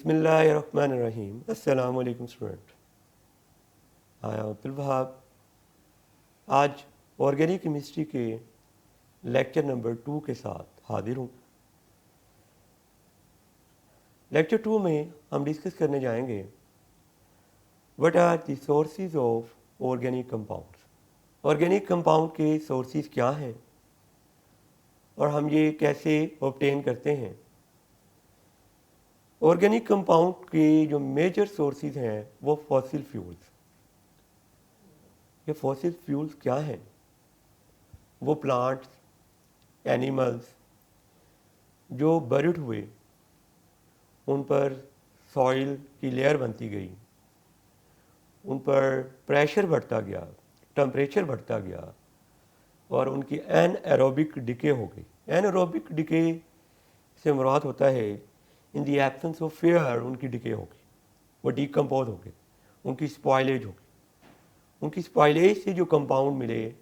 बिस्मिल्लाहिर्रहमानिर्रहीम। अस्सलाम वालेकुम student. I am Abdul Wahab. आज ऑर्गेनिक केमिस्ट्री के लेक्चर नंबर 2 के साथ हाजिर हूँ। लेक्चर 2 में हम डिस्कस करने जाएंगे what are the sources of organic compounds. Organic compound के सोर्सेज क्या हैं और हम ये कैसे ऑब्टेन करते हैं। ऑर्गेनिक कंपाउंड के जो मेजर सोर्सेज हैं वो फॉसिल फ्यूल्स। ये फॉसिल फ्यूल्स क्या हैं? वो प्लांट्स, एनिमल्स जो बर्ड हुए, उन पर सॉइल की लेयर बनती गई, उन पर प्रेशर बढ़ता गया, टेम्परेचर बढ़ता गया और उनकी एनएरोबिक डिके हो गई। एनएरोबिक डिके से मुराद होता है इन दी एब्सेंस ऑफ एयर उनकी डिके हो गई, वो डिकम्पोज हो गई, उनकी स्पॉइलेज हो गई। उनकी स्पॉइलेज से जो कंपाउंड मिले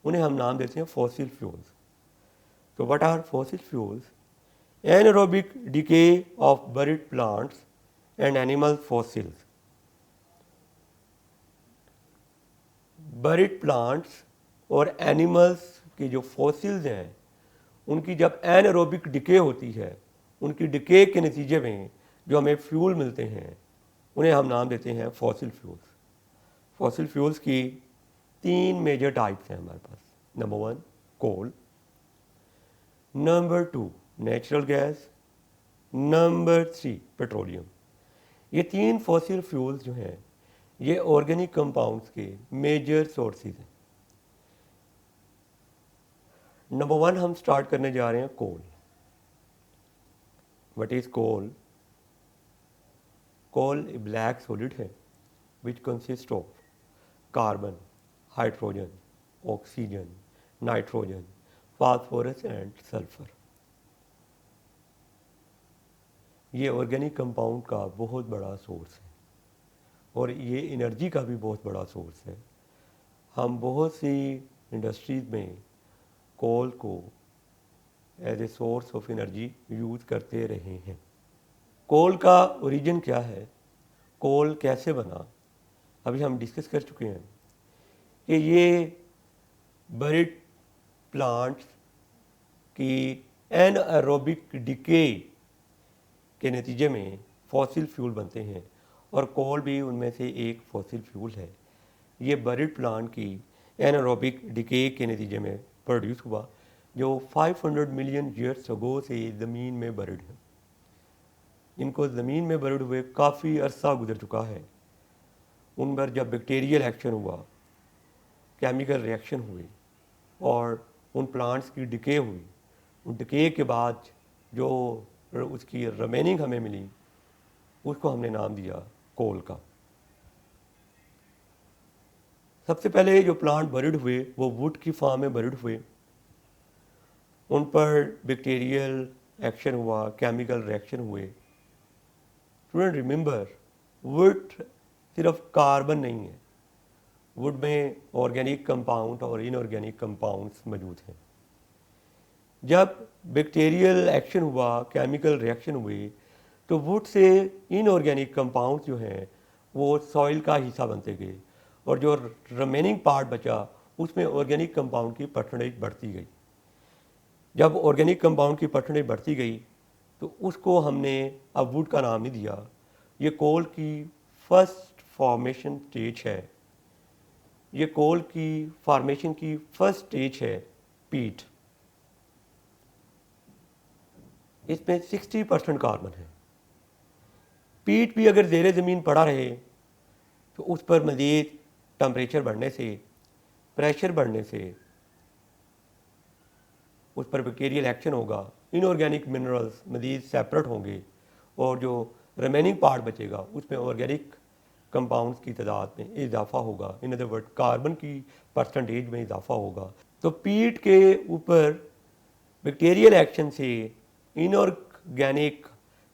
उन्हें हम नाम देते हैं फॉसिल फ्यूल्स। तो what are fossil fuels? Anaerobic decay of buried plants and animal fossils. Buried plants और एनिमल्स के जो फॉसिल्स हैं उनकी जब एनारोबिक डिके होती है, उनकी डिके के नतीजे में जो हमें फ्यूल मिलते हैं उन्हें हम नाम देते हैं फॉसिल फ्यूल्स। फॉसिल फ्यूल्स की 3 मेजर टाइप्स हैं हमारे पास। Number 1 coal, number 2 natural gas, number 3 petroleum. ये 3 फॉसिल फ्यूल्स जो हैं ये ऑर्गेनिक कंपाउंड्स के मेजर सोर्सेज हैं। नंबर 1 हम स्टार्ट करने जा रहे हैं coal. What is coal? Coal a black solid है which consist of carbon, hydrogen, oxygen, nitrogen, phosphorus and sulphur. ये ऑर्गेनिक कंपाउंड का बहुत बड़ा सोर्स है और ये एनर्जी का भी बहुत बड़ा सोर्स है। हम बहुत सी इंडस्ट्रीज़ में कोल को as a source of energy use करते रहे हैं। कोल का ओरिजिन क्या है, कोल कैसे बना, अभी हम डिस्कस कर चुके हैं कि ये बरिड प्लांट्स की एनएरोबिक डिके के नतीजे में फॉसिल फ्यूल बनते हैं और कोल भी उनमें से एक फॉसिल फ्यूल है। ये बरिड प्लांट की एनारोबिक डिके के नतीजे में प्रोड्यूस हुआ जो 500 मिलियन ईयर्स अगो से ज़मीन में बरिड है। इनको ज़मीन में बरिड हुए काफ़ी अरसा गुजर चुका है। उन पर जब बैक्टीरियल एक्शन हुआ, केमिकल रिएक्शन हुए और उन प्लांट्स की डिके हुई, उन डिके के बाद जो उसकी रिमेनिंग हमें मिली उसको हमने नाम दिया कोल का। सबसे पहले जो प्लांट बरिड हुए वो वुड की फॉर्म में बरिड हुए। उन पर बैक्टीरियल एक्शन हुआ, केमिकल रिएक्शन हुए। स्टूडेंट रिमेंबर, वुड सिर्फ कार्बन नहीं है, वुड में ऑर्गेनिक कंपाउंड और इनऑर्गेनिक कंपाउंड्स मौजूद हैं। जब बैक्टीरियल एक्शन हुआ, केमिकल रिएक्शन हुई, तो वुड से इनऑर्गेनिक कंपाउंड जो हैं वो सॉइल का हिस्सा बनते गए और जो रिमेनिंग पार्ट बचा उसमें ऑर्गेनिक कंपाउंड की परसेंटेज बढ़ती गई। जब ऑर्गेनिक कंपाउंड की परसेंटेज बढ़ती गई तो उसको हमने अब वुड का नाम नहीं दिया। ये कोल की फर्स्ट फॉर्मेशन स्टेज है, ये कोल की फॉर्मेशन की फर्स्ट स्टेज है पीट। इसमें 60% कार्बन है। पीट भी अगर ज़ेरे ज़मीन पड़ा रहे तो उस पर मज़ीद टम्परेचर बढ़ने से, प्रेशर बढ़ने से उस पर बैक्टीरियल एक्शन होगा, इनऑर्गेनिक मिनरल्स मज़ीद सेपरेट होंगे और जो रिमेनिंग पार्ट बचेगा उसमें ऑर्गेनिक कंपाउंड्स की तादाद में इजाफा होगा। इन अदर वर्ड कार्बन की परसेंटेज में इजाफा होगा। तो पीट के ऊपर बैक्टीरियल एक्शन से इनऑर्गेनिक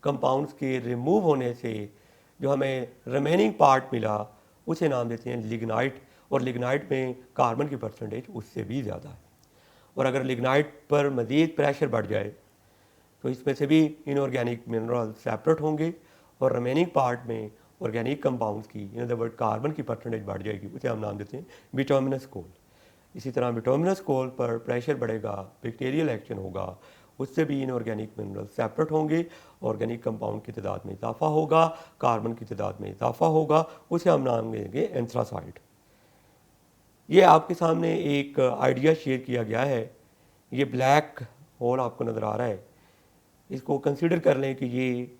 कंपाउंड्स के रिमूव होने से जो हमें रिमेनिंग पार्ट मिला उसे नाम देते हैं लिग्नाइट। और लिग्नाइट में कार्बन की परसेंटेज उससे भी ज़्यादा है। और अगर लिग्नाइट पर मज़ीद प्रेशर बढ़ जाए तो इसमें से भी इनऑर्गेनिक मिनरल सेपरेट होंगे और रिमेनिंग पार्ट में ऑर्गेनिक कंपाउंड्स की इन अदर वर्ड कार्बन की परसेंटेज बढ़ जाएगी, उसे हम नाम देते हैं बिटुमिनस कोल। इसी तरह बिटुमिनस कोल पर प्रेशर बढ़ेगा, बैक्टीरियल एक्शन होगा, उससे भी इनऑर्गेनिक मिनरल सेपरेट होंगे, ऑर्गेनिक कंपाउंड की तादाद में इजाफा होगा, कार्बन की तादाद में इजाफा होगा, उसे हम नाम देंगे एंथ्रासाइड। ये आपके सामने एक आइडिया शेयर किया गया है। ये ब्लैक होल आपको नज़र आ रहा है, इसको कंसीडर कर लें कि ये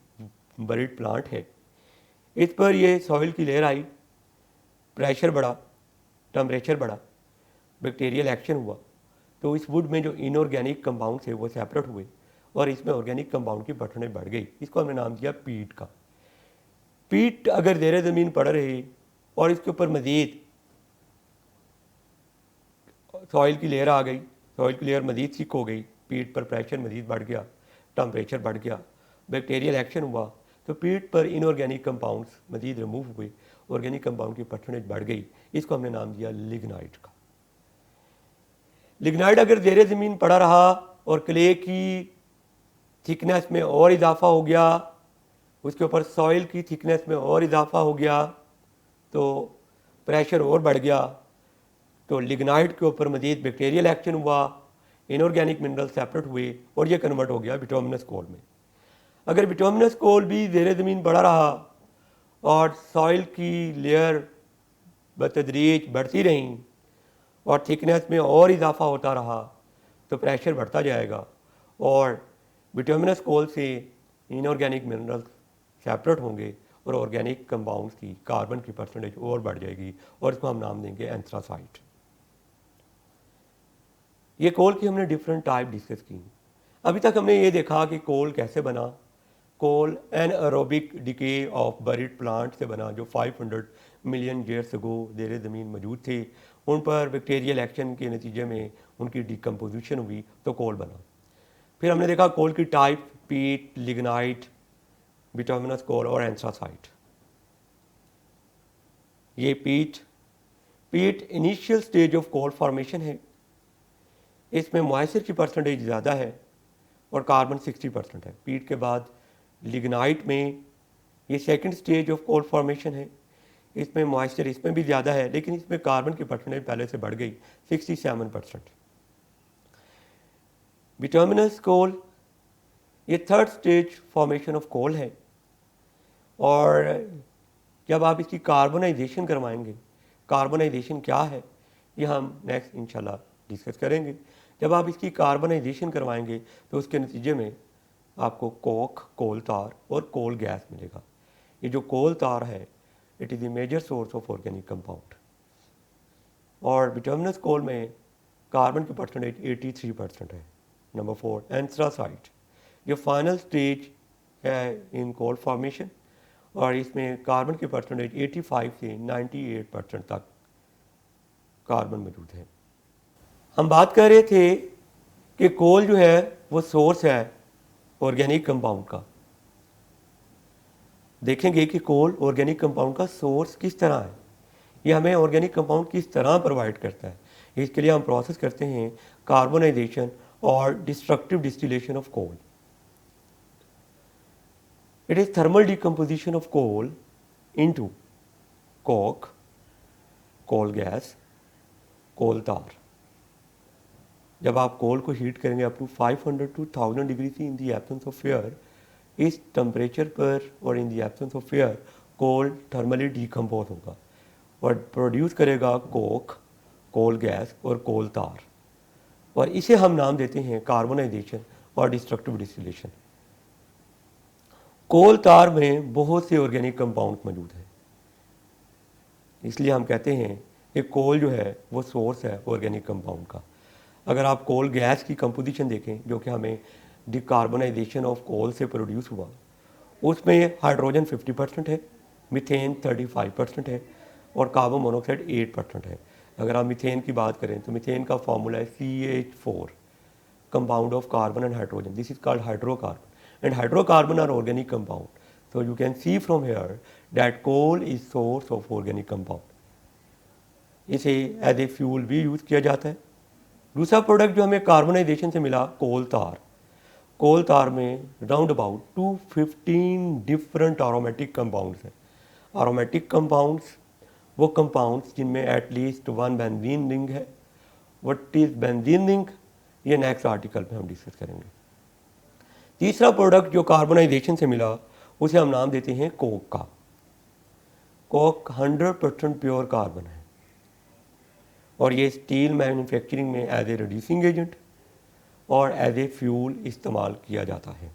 बरीड प्लांट है। इस पर ये सॉइल की लेयर आई, प्रेशर बढ़ा, टेम्परेचर बढ़ा, बैक्टीरियल एक्शन हुआ, तो इस वुड में जो इनऑर्गेनिक कंपाउंड थे वो सेपरेट हुए और इसमें ऑर्गेनिक कंपाउंड की परसेंटेज बढ़ गई। इसको हमने नाम दिया पीट का। पीट अगर ज़ेरे ज़मीन पड़ रही और इसके ऊपर मज़ीद सॉइल की लेयर आ गई, सॉइल की लेयर मज़ीद थिक हो गई, पीट पर प्रेशर मज़ीद बढ़ गया, टेम्परेचर बढ़ गया, बैक्टीरियल एक्शन हुआ, तो पीट पर इनऑर्गेनिक कंपाउंड्स मज़ीद रिमूव हुए, ऑर्गेनिक कंपाउंड की परसेंटेज बढ़ गई। इसको हमने नाम दिया लिग्नाइट का। लिग्नाइट अगर ज़ेरे ज़मीन पड़ा रहा और क्ले की थिकनेस में और इजाफा हो गया, उसके ऊपर सॉइल की थिकनेस में और इजाफा हो गया, तो प्रेशर और बढ़ गया, तो लिग्नाइट के ऊपर मज़ीद बैक्टीरियल एक्शन हुआ, इनऑर्गेनिक मिनरल सेपरेट हुए और ये कन्वर्ट हो गया बिटुमिनस कोल में। अगर बिटुमिनस कोल भी ज़ेरे ज़मीन पड़ा रहा और सॉइल की लेयर बतदरीज बढ़ती रहीं और थिकनेस में और इजाफा होता रहा, तो प्रेशर बढ़ता जाएगा और बिटुमिनस कोल से इनऑर्गेनिक मिनरल्स सेपरेट होंगे और ऑर्गेनिक कंपाउंड्स की कार्बन की परसेंटेज और बढ़ जाएगी और इसको हम नाम देंगे एंथ्रासाइट। ये कोल की हमने डिफरेंट टाइप डिस्कस की। अभी तक हमने ये देखा कि कोल कैसे बना। Coal anaerobic decay of buried plant से बना, जो 500 मिलियन ईयर्स अगो ज़ेरे ज़मीन मौजूद थे, उन पर बैक्टीरियल एक्शन के नतीजे में उनकी डिकम्पोजिशन हुई तो कोल बना। फिर हमने देखा कोल की टाइप, पीट, लिग्नाइट, बिटुमिनस कोल और एंथ्रासाइट। ये peat initial stage of coal formation है, इसमें मॉइस्चर की परसेंटेज ज़्यादा है और कार्बन 60% है। पीट के बाद लिग्नाइट में ये second stage of coal formation है, इसमें मॉइस्चर इसमें भी ज़्यादा है लेकिन इसमें कार्बन की परसेंटेज पहले से बढ़ गई 67%। बिटुमिनस कोल ये third stage formation of coal है और जब आप इसकी कार्बोनाइजेशन करवाएंगे, कार्बोनाइजेशन क्या है ये हम नेक्स्ट इंशाल्लाह डिस्कस करेंगे। जब आप इसकी कार्बोनाइजेशन करवाएंगे तो उसके नतीजे में आपको कोक, कोल तार और कोल गैस मिलेगा। ये जो कोल तार है it is the major source of organic compound. और बिटुमिनस कोल में कार्बन की परसेंटेज 83% है। नंबर 4 एंथ्रासाइट, ये फाइनल स्टेज है इन कोल फॉर्मेशन और इसमें कार्बन की परसेंटेज 85 से 98% तक कार्बन मौजूद है। हम बात कर रहे थे कि कोल जो है वो सोर्स है ऑर्गेनिक कंपाउंड का। देखेंगे कि कोल ऑर्गेनिक कंपाउंड का सोर्स किस तरह है, ये हमें ऑर्गेनिक कंपाउंड किस तरह प्रोवाइड करता है। इसके लिए हम प्रोसेस करते हैं कार्बोनाइजेशन और destructive distillation of coal. It is thermal decomposition of coal into coke, coal gas, coal tar. जब आप कोल को हीट करेंगे up to 500 to 1000 degree C in the absence of air, इस टेम्परेचर पर और in the absence of air coal thermally decompose होगा और produce करेगा कोक, कोल गैस और कोल तार, और इसे हम नाम देते हैं कार्बोनाइजेशन और डिस्ट्रक्टिव डिस्टिलेशन। कोल तार में बहुत से ऑर्गेनिक कंपाउंड मौजूद हैं, इसलिए हम कहते हैं कि कोल जो है वो सोर्स है ऑर्गेनिक कंपाउंड का। अगर आप कोल गैस की कंपोजिशन देखें जो कि हमें डिकार्बोनाइजेशन ऑफ कोल से प्रोड्यूस हुआ, उसमें हाइड्रोजन 50% है, मीथेन 35% है और कार्बन मोनोऑक्साइड 8% है। अगर आप मीथेन की बात करें तो मीथेन का फॉर्मूला है CH4, compound of carbon and hydrogen. This is called hydrocarbon and hydrocarbon are organic compound. So you can see from here that coal is source of organic compound. इसे as a fuel भी use किया जाता है। दूसरा product जो हमें carbonisation से मिला, कोल तार। कोल तार में round about 215 different aromatic compounds हैं। एरोमेटिक कंपाउंड्स वो कंपाउंड्स जिनमें एटलीस्ट वन बेंजीन रिंग है। व्हाट इज बेंजीन रिंग, ये नेक्स्ट आर्टिकल में हम डिस्कस करेंगे। तीसरा प्रोडक्ट जो कार्बोनाइजेशन से मिला उसे हम नाम देते हैं कोक का। कोक 100% प्योर कार्बन है और ये स्टील मैन्युफैक्चरिंग में एज ए रिड्यूसिंग एजेंट और एज ए फ्यूल इस्तेमाल किया जाता है।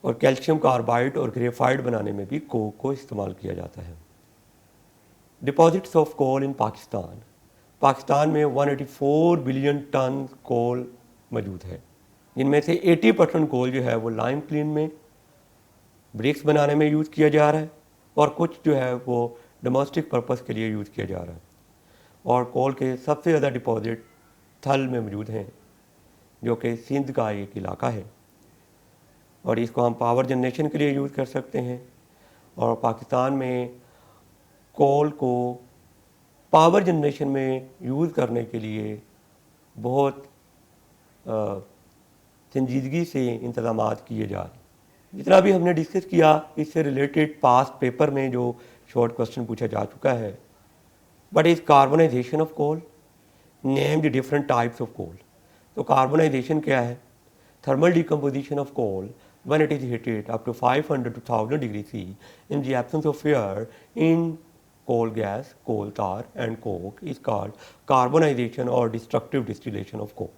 और कैल्शियम कार्बाइड और ग्रेफाइट बनाने में भी कोक को इस्तेमाल किया जाता है। डिपॉजिट्स ऑफ कोल इन पाकिस्तान, पाकिस्तान में 184 बिलियन टन कोल मौजूद है, जिनमें से 80% कोल जो है वो लाइम क्लीन में ब्रिक्स बनाने में यूज़ किया जा रहा है और कुछ जो है वो डोमेस्टिक पर्पस के लिए यूज़ किया जा रहा है। और कोल के सबसे ज़्यादा डिपॉजिट थल में मौजूद हैं, जो कि सिंध का एक इलाका है और इसको हम पावर जनरेशन के लिए यूज़ कर सकते हैं। और पाकिस्तान में कोल को पावर जनरेशन में यूज़ करने के लिए बहुत संजीदगी से इंतज़ामात किए जा रहे हैं। जितना भी हमने डिस्कस किया इससे रिलेटेड पास्ट पेपर में जो शॉर्ट क्वेश्चन पूछा जा चुका है। But is carbonisation of coal, name the different types of coal. तो कार्बनाइजेशन क्या है? Thermal decomposition of coal when it is heated up to 500 to 1000 degree C in the absence of air in coal gas, coal tar and coke is called carbonization or destructive distillation of coal.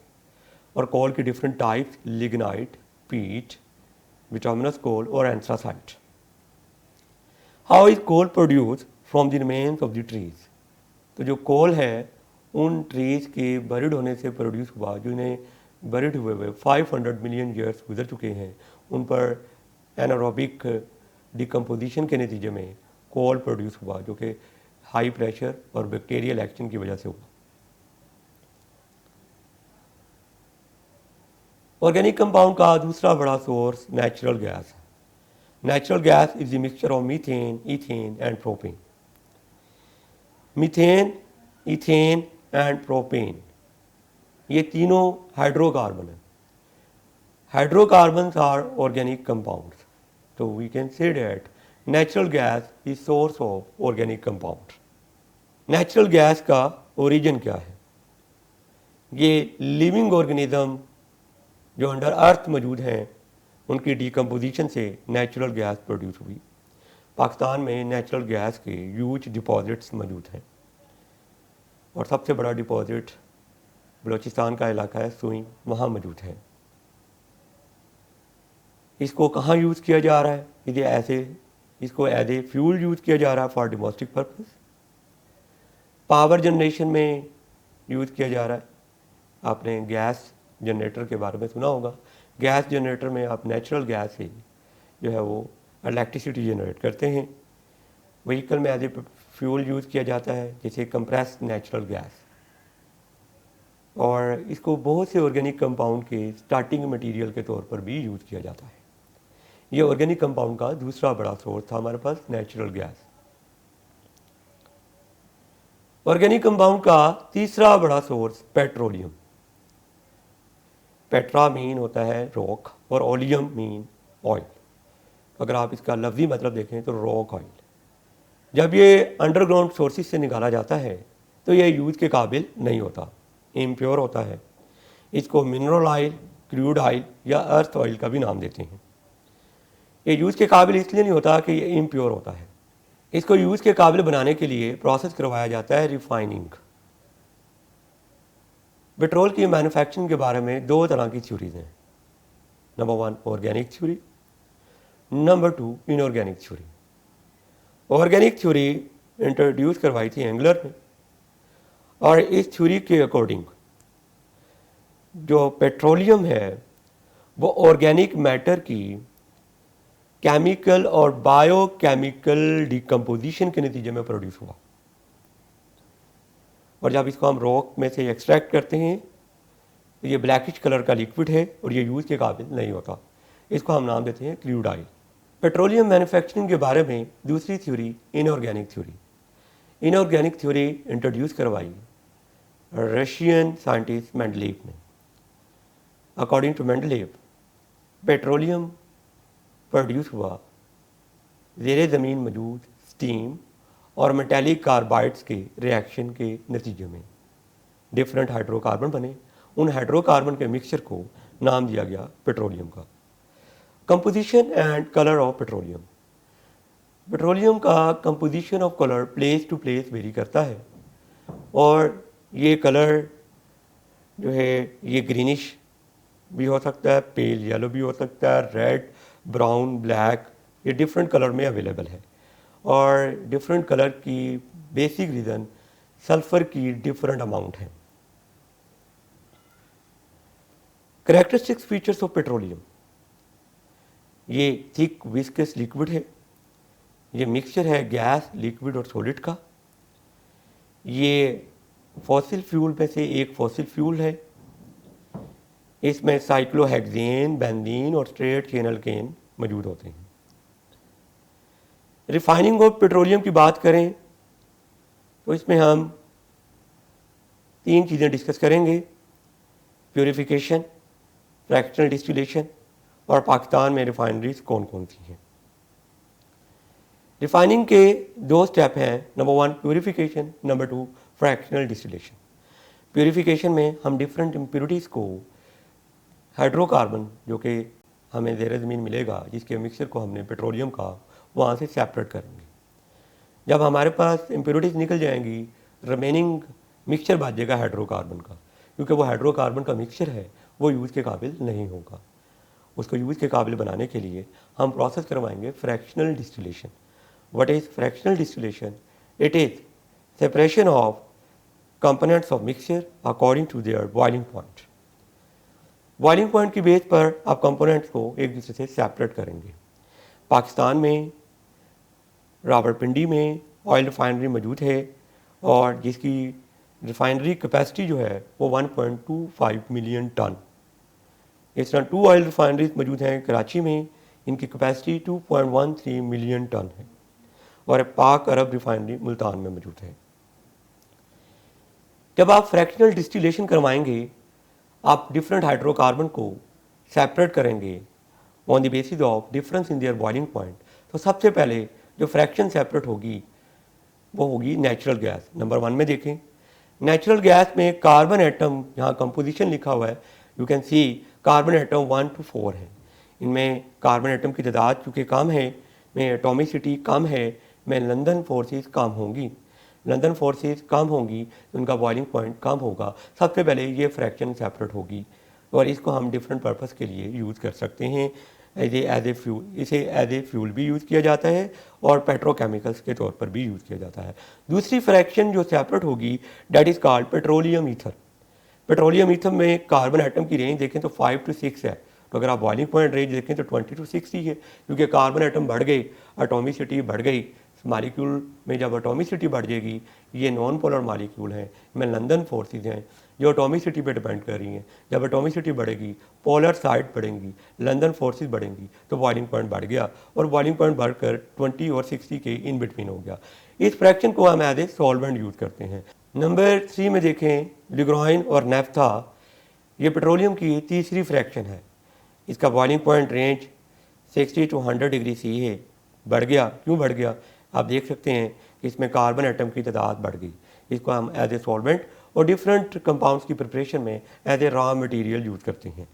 और कोल की different types lignite, पीट, bituminous coal और anthracite. How is coal produced from the remains of the trees? तो जो कोल है उन trees के buried होने से प्रोड्यूस हुआ, जिन्हें बरिड हुए 500 मिलियन ईयर्स गुजर चुके हैं, उन पर एनारोबिक डिकम्पोजिशन के नतीजे में कोल प्रोड्यूस हुआ, जो कि हाई प्रेशर और बैक्टीरियल एक्शन की वजह से हुआ। ऑर्गेनिक कंपाउंड का दूसरा बड़ा सोर्स नेचुरल गैस है। Natural gas is the mixture of methane, ethane and propane. Methane, ethane and propane ये तीनों हाइड्रोकार्बन हैं। हाइड्रोकार्बन्स आर ऑर्गेनिक कंपाउंड्स, तो we can say that natural gas is source of organic compound. Natural gas का origin क्या है? ये living organism जो under earth मौजूद हैं उनकी डिकम्पोजिशन से नेचुरल गैस प्रोड्यूस हुई। पाकिस्तान में नेचुरल गैस के ह्यूज डिपॉजिट्स मौजूद हैं और सबसे बड़ा डिपॉजिट बलूचिस्तान का इलाका है सुई, वहाँ मौजूद है। इसको कहाँ यूज़ किया जा रहा है? इसको एज ए फ्यूल यूज़ किया जा रहा है for domestic purpose. Power generation में यूज़ किया जा रहा है। आपने गैस जनरेटर के बारे में सुना होगा। गैस जनरेटर में आप नेचुरल गैस से जो है वो इलेक्ट्रिसिटी जनरेट करते हैं। व्हीकल में एज ए फ्यूल यूज़ किया जाता है, जैसे कंप्रेस्ड नेचुरल गैस। और इसको बहुत से ऑर्गेनिक कंपाउंड के स्टार्टिंग मटेरियल के तौर पर भी यूज़ किया जाता है। ये ऑर्गेनिक कंपाउंड का दूसरा बड़ा सोर्स था हमारे पास नेचुरल गैस। ऑर्गेनिक कंपाउंड का तीसरा बड़ा सोर्स पेट्रोलियम। पेट्रा मीन होता है रॉक और ओलियम मीन ऑयल। अगर आप इसका लफ्ज़ी मतलब देखें तो रॉक ऑयल। जब ये अंडरग्राउंड सोर्सेज से निकाला जाता है तो ये यूज़ के काबिल नहीं होता, इम्प्योर होता है। इसको मिनरल ऑयल, क्रूड ऑयल या अर्थ ऑयल का भी नाम देते हैं। ये यूज़ के काबिल इसलिए नहीं होता कि ये इम्प्योर होता है। इसको यूज़ के काबिल बनाने के लिए प्रोसेस करवाया जाता है रिफाइनिंग। पेट्रोल की मैन्युफैक्चरिंग के बारे में दो तरह की थ्योरीज हैं। Number 1 organic theory, number 2 inorganic theory. Organic theory introduce करवाई थी एंगलर ने और इस थ्योरी के अकॉर्डिंग जो पेट्रोलियम है वो ऑर्गेनिक मैटर की केमिकल और बायोकेमिकल डिकम्पोजिशन के नतीजे में प्रोड्यूस हुआ। और जब इसको हम रॉक में से एक्सट्रैक्ट करते हैं तो ये ब्लैकिश कलर का लिक्विड है और ये यूज़ के काबिल नहीं होता। इसको हम नाम देते हैं क्रूड ऑयल। पेट्रोलियम मैन्युफैक्चरिंग के बारे में दूसरी theory inorganic theory. Inorganic theory introduce करवाई रशियन साइंटिस्ट मेंडलीव ने। According to Mendeleev, petroleum produce हुआ ज़ेरे ज़मीन मौजूद स्टीम और मेटेलिक कार्बाइड्स के रिएक्शन के नतीजे में डिफरेंट हाइड्रोकार्बन बने। उन हाइड्रोकार्बन के मिक्सचर को नाम दिया गया पेट्रोलियम का। Composition and colour of petroleum, petroleum का composition of colour place to place vary करता है और ये कलर जो है ये ग्रीनिश भी हो सकता है, पेल येलो भी हो सकता है, रेड, ब्राउन, ब्लैक, ये डिफरेंट कलर में अवेलेबल है। और डिफरेंट कलर की बेसिक रीज़न सल्फ़र की डिफरेंट अमाउंट है। करेक्टरिस्टिक्स फीचर्स ऑफ पेट्रोलियम, ये थिक विस्कस लिक्विड है, ये मिक्सचर है गैस, लिक्विड और सॉलिड का। ये फॉसिल फ्यूल में से एक फॉसिल फ्यूल है। इसमें साइक्लोहेक्सेन, बेंजीन और स्ट्रेट चेन एल्केन मौजूद होते हैं। रिफाइनिंग ऑफ पेट्रोलियम की बात करें तो इसमें हम 3 चीज़ें डिस्कस करेंगे, प्यूरिफिकेशन, फ्रैक्शनल डिस्टिलेशन और पाकिस्तान में रिफाइनरीज कौन कौन सी हैं। रिफाइनिंग के 2 स्टेप हैं, number 1 purification, number 2 fractional distillation. Purification में हम डिफरेंट इम्प्योरिटीज़ को हाइड्रोकार्बन जो कि हमें ज़ेरे ज़मीन मिलेगा जिसके मिक्सचर को हमने पेट्रोलियम का वहाँ से सेपरेट करेंगे। जब हमारे पास इम्प्योरिटीज़ निकल जाएंगी रिमेनिंग मिक्सचर बचेगा हाइड्रोकार्बन का, क्योंकि वो हाइड्रोकार्बन का मिक्सचर है वो यूज़ के काबिल नहीं होगा। उसको यूज़ के काबिल बनाने के लिए हम प्रोसेस करवाएंगे fractional distillation. What is fractional distillation? It is separation of components of mixture according to their boiling point. Boiling point की बेस पर आप कंपोनेंट्स को एक दूसरे से सेपरेट करेंगे। पाकिस्तान में रावलपिंडी में ऑयल रिफाइनरी मौजूद है और जिसकी रिफाइनरी कैपेसिटी जो है वो 1.25 मिलियन टन। इस तरह 2 ऑयल रिफाइनरीज मौजूद हैं कराची में, इनकी कैपेसिटी 2.13 मिलियन टन है और पाक अरब रिफाइनरी मुल्तान में मौजूद है। जब आप फ्रैक्शनल डिस्टिलेशन करवाएंगे आप डिफरेंट हाइड्रोकार्बन को सेपरेट करेंगे on the basis of difference in their boiling point. तो सबसे पहले जो फ्रैक्शन सेपरेट होगी वो होगी नेचुरल गैस। नंबर 1 में देखें, नेचुरल गैस में कार्बन एटम, यहाँ कंपोजिशन लिखा हुआ है, you can see carbon atom 1 to 4 है। इनमें कार्बन एटम की तादाद चूँकि कम है, में एटॉमिसिटी कम है, में लंदन फोर्सेस कम होंगी। लंदन फोर्सेस कम होंगी तो उनका बॉइलिंग पॉइंट कम होगा। सबसे पहले ये फ्रैक्शन सेपरेट होगी और इसको हम डिफरेंट पर्पस के लिए यूज़ कर सकते हैं। एज ए फ्यूल, इसे एज ए फ्यूल भी यूज़ किया जाता है और पेट्रोकेमिकल्स के तौर पर भी यूज़ किया जाता है। दूसरी फ्रैक्शन जो सेपरेट होगी that is called petroleum ether. Petroleum ether में कार्बन एटम की रेंज देखें तो 5 to 6 है, तो अगर आप बॉइलिंग पॉइंट रेंज देखें तो 20 to 60 है, क्योंकि कार्बन एटम बढ़ गई, एटॉमिसिटी बढ़ गई। मालिक्यूल में जब एटॉमिसिटी बढ़ जाएगी, ये नॉन पोलर मालिक्यूल हैं, इनमें लंदन फोर्सेस हैं जो एटॉमिसिटी पे डिपेंड कर रही हैं। जब एटॉमिसिटी बढ़ेगी, पोलर साइड बढ़ेंगी, लंदन फोर्सेस बढ़ेंगी, तो बॉइलिंग पॉइंट बढ़ गया और बॉइलिंग पॉइंट बढ़कर 20 और 60 के इन बिटवीन हो गया। इस फ्रैक्शन को हम एज ए सॉल्वेंट यूज़ करते हैं। नंबर 3 में देखें, लिग्राइन और नेफ्था, ये पेट्रोलियम की तीसरी फ्रैक्शन है। इसका boiling point range 60 to 100 degree C है। बढ़ गया, क्यों बढ़ गया? आप देख सकते हैं कि इसमें कार्बन एटम की तादाद बढ़ गई। इसको हम एज ए सॉल्वेंट और डिफरेंट कंपाउंड्स की प्रिपरेशन में as a raw material use करते हैं।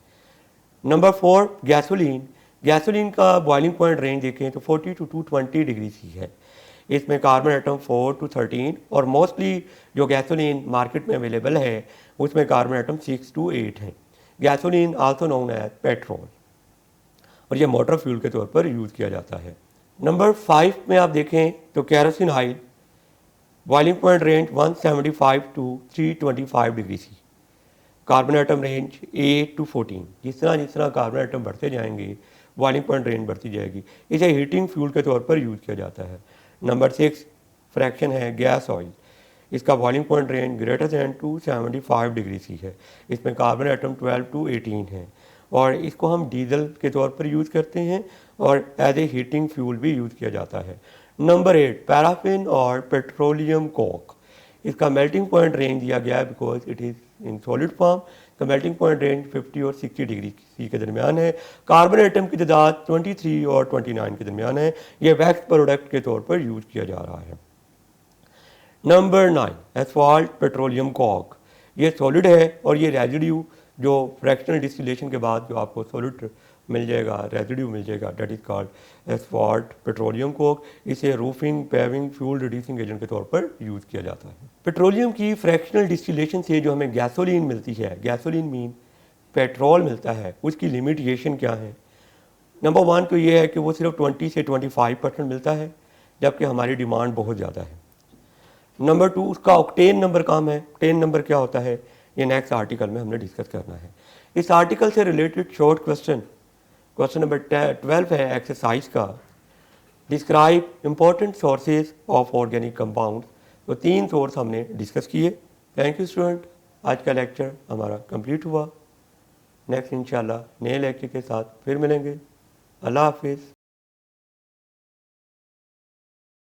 Number 4 gasoline. गैसोलीन का बॉइलिंग पॉइंट रेंज देखें तो 40 to 220 डिग्री सी है। इसमें कार्बन एटम 4 to 13 और मोस्टली जो गैसोलीन मार्केट में अवेलेबल है उसमें कार्बन एटम 6 to 8 है। Gasoline also known as petrol और ये मोटर फ्यूल के तौर पर यूज़ किया जाता है। नंबर 5 में आप देखें तो kerosene oil, boiling point range 175 to 325 degree C. Carbon atom range 8 to 14। जिस तरह कार्बन एटम बढ़ते जाएंगे बॉइलिंग पॉइंट रेंज बढ़ती जाएगी। इसे हीटिंग फ्यूल के तौर पर यूज़ किया जाता है। नंबर 6 फ्रैक्शन है गैस ऑयल। इसका boiling point range greater than 275 degree C है। इसमें कार्बन एटम 12 to 18 है और इसको हम डीजल के तौर पर यूज़ करते हैं और एज ए हीटिंग फ्यूल भी यूज़ किया जाता है। नंबर 8 पैराफिन और पेट्रोलियम कोक। इसका मेल्टिंग पॉइंट रेंज दिया गया है because it is in solid form. का मेल्टिंग पॉइंट रेंज 50 और 60 डिग्री सी के दरमियान है। कार्बन एटम की तादाद 23 और 29 के दरमियान है। यह वैक्स प्रोडक्ट के तौर पर यूज किया जा रहा है। Number 9, asphalt petroleum coke. ये सॉलिड है और ये रेजिड्यू जो फ्रैक्शनल डिस्टिलेशन के बाद जो आपको सॉलिड मिल जाएगा, रेजिड्यू मिल जाएगा, that is called asphalt petroleum coke. इसे roofing, paving, fuel reducing agent के तौर पर यूज़ किया जाता है। पेट्रोलियम की फ्रैक्शनल डिस्टिलेशन से जो हमें गैसोलीन मिलती है, गैसोलीन मीन पेट्रोल मिलता है, उसकी लिमिटेशन क्या है? नंबर 1 तो ये है कि वो सिर्फ 20 से 25% मिलता है, जबकि हमारी डिमांड बहुत ज़्यादा है। नंबर 2, उसका ऑक्टेन नंबर कम है। ऑक्टेन नंबर क्या होता है, ये नेक्स्ट आर्टिकल में हमने डिस्कस करना है। इस आर्टिकल से रिलेटेड शॉर्ट क्वेश्चन नंबर 12 है एक्सरसाइज का। Describe important sources of organic compound. तो 3 सोर्स हमने डिस्कस किए। थैंक यू स्टूडेंट, आज का लेक्चर हमारा कंप्लीट हुआ। नेक्स्ट इंशाल्लाह नए लेक्चर के साथ फिर मिलेंगे। अल्लाह हाफिज़।